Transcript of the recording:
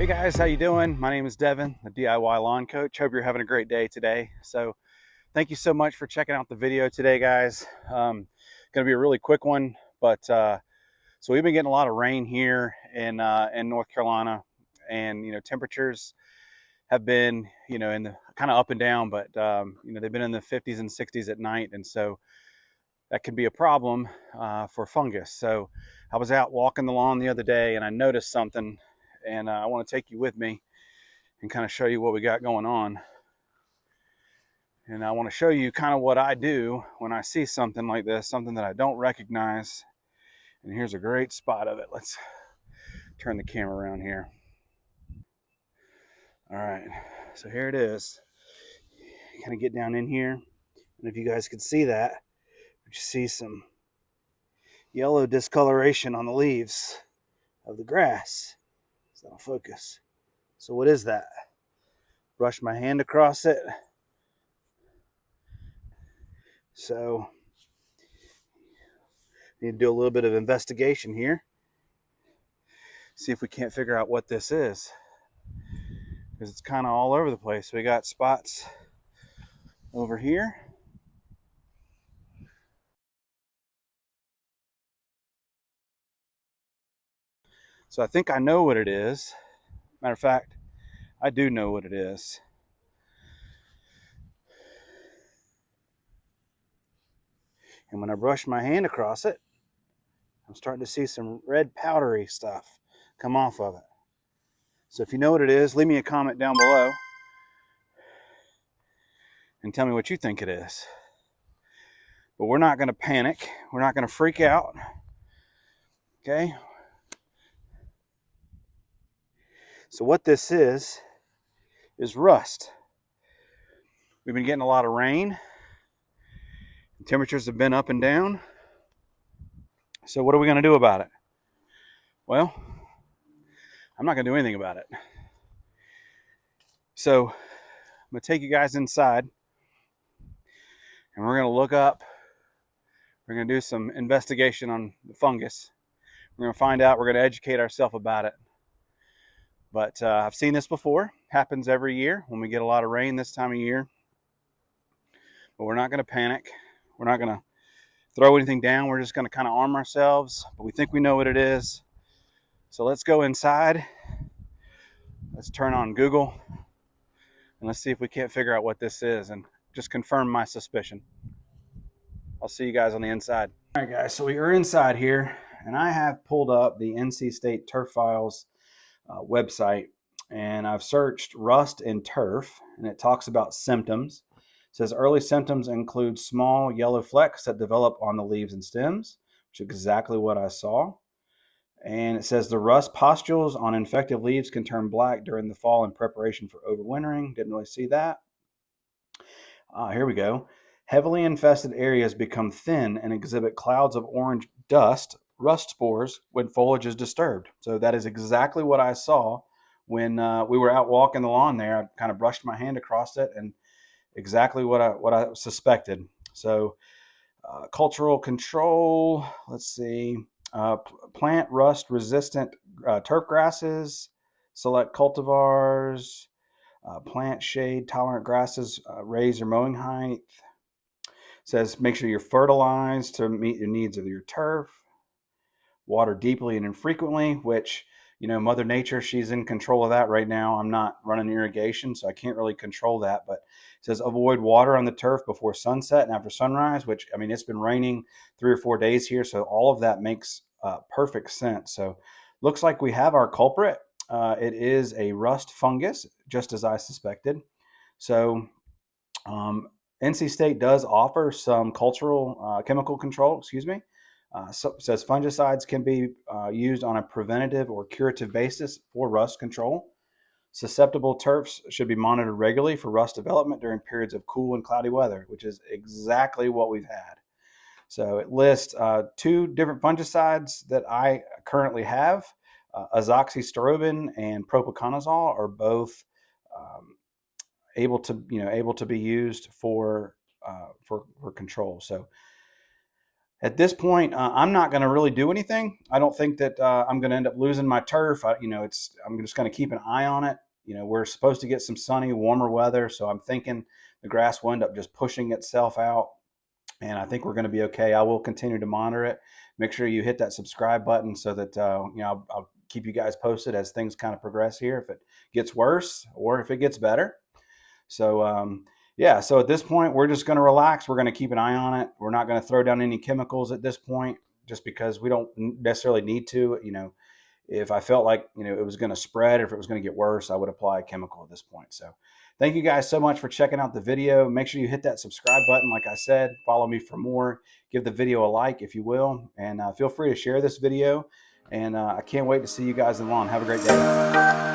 Hey guys, how you doing? My name is Devin, the DIY lawn coach. Hope you're having a great day today. So thank you so much for checking out the video today, guys. Gonna be a really quick one, but so we've been getting a lot of rain here in North Carolina, and temperatures have been in the kind of up and down, but they've been in the 50s and 60s at night, and so that can be a problem for fungus. So I was out walking the lawn the other day, and I noticed something, and I want to take you with me and kind of show you what we got going on. And I want to show you kind of what I do when I see something like this, something that I don't recognize. And here's a great spot of it. Let's turn the camera around here. All right, so here it is. Kind of get down in here, and if you guys could see that, you see some yellow discoloration on the leaves of the grass. So I'll focus. So what is that? Brush my hand across it. So need to do a little bit of investigation here. See if we can't figure out what this is, because it's kind of all over the place. We got spots over here. So I think I know what it is. Matter of fact, I do know what it is. And when I brush my hand across it, I'm starting to see some red powdery stuff come off of it. So if you know what it is, leave me a comment down below and tell me what you think it is. But we're not going to panic. We're not going to freak out. Okay? So what this is rust. We've been getting a lot of rain. Temperatures have been up and down. So what are we going to do about it? Well, I'm not going to do anything about it. So I'm going to take you guys inside, and we're going to look up. We're going to do some investigation on the fungus. We're going to find out. We're going to educate ourselves about it. But I've seen this before. Happens every year when we get a lot of rain this time of year. But we're not going to panic. We're not going to throw anything down. We're just going to kind of arm ourselves. But we think we know what it is. So let's go inside. Let's turn on Google. And let's see if we can't figure out what this is and just confirm my suspicion. I'll see you guys on the inside. All right, guys, so we are inside here, and I have pulled up the NC State Turf Files website, and I've searched rust and turf, and it talks about symptoms. It says early symptoms include small yellow flecks that develop on the leaves and stems, which is exactly what I saw. And it says the rust pustules on infected leaves can turn black during the fall in preparation for overwintering. Didn't really see that. Here we go. Heavily infested areas become thin and exhibit clouds of orange dust, rust spores, when foliage is disturbed. So that is exactly what I saw when we were out walking the lawn there. I kind of brushed my hand across it, and exactly what I suspected. So cultural control, let's see. Plant rust resistant turf grasses, select cultivars, plant shade tolerant grasses, raise your mowing height. Says make sure you're fertilized to meet the needs of your turf. Water deeply and infrequently, which, Mother Nature, she's in control of that right now. I'm not running irrigation, so I can't really control that. But it says avoid water on the turf before sunset and after sunrise, which, it's been raining 3 or 4 days here, so all of that makes perfect sense. So looks like we have our culprit. It is a rust fungus, just as I suspected. So NC State does offer some cultural chemical control, so says fungicides can be used on a preventative or curative basis for rust control. Susceptible turfs should be monitored regularly for rust development during periods of cool and cloudy weather, which is exactly what we've had. So it lists 2 different fungicides that I currently have. Azoxystrobin and propiconazole are both able to be used for control. So At this point, I'm not going to really do anything. I don't think that I'm going to end up losing my turf. I'm just going to keep an eye on it. We're supposed to get some sunny, warmer weather, so I'm thinking the grass will end up just pushing itself out, and I think we're going to be okay. I will continue to monitor it. Make sure you hit that subscribe button so that I'll keep you guys posted as things kind of progress here. If it gets worse or if it gets better. So yeah, so at this point, we're just going to relax. We're going to keep an eye on it. We're not going to throw down any chemicals at this point, just because we don't necessarily need to. If I felt like it was going to spread, or if it was going to get worse, I would apply a chemical at this point. So thank you guys so much for checking out the video. Make sure you hit that subscribe button. Like I said, follow me for more. Give the video a like if you will, and feel free to share this video. And I can't wait to see you guys in the lawn. Have a great day.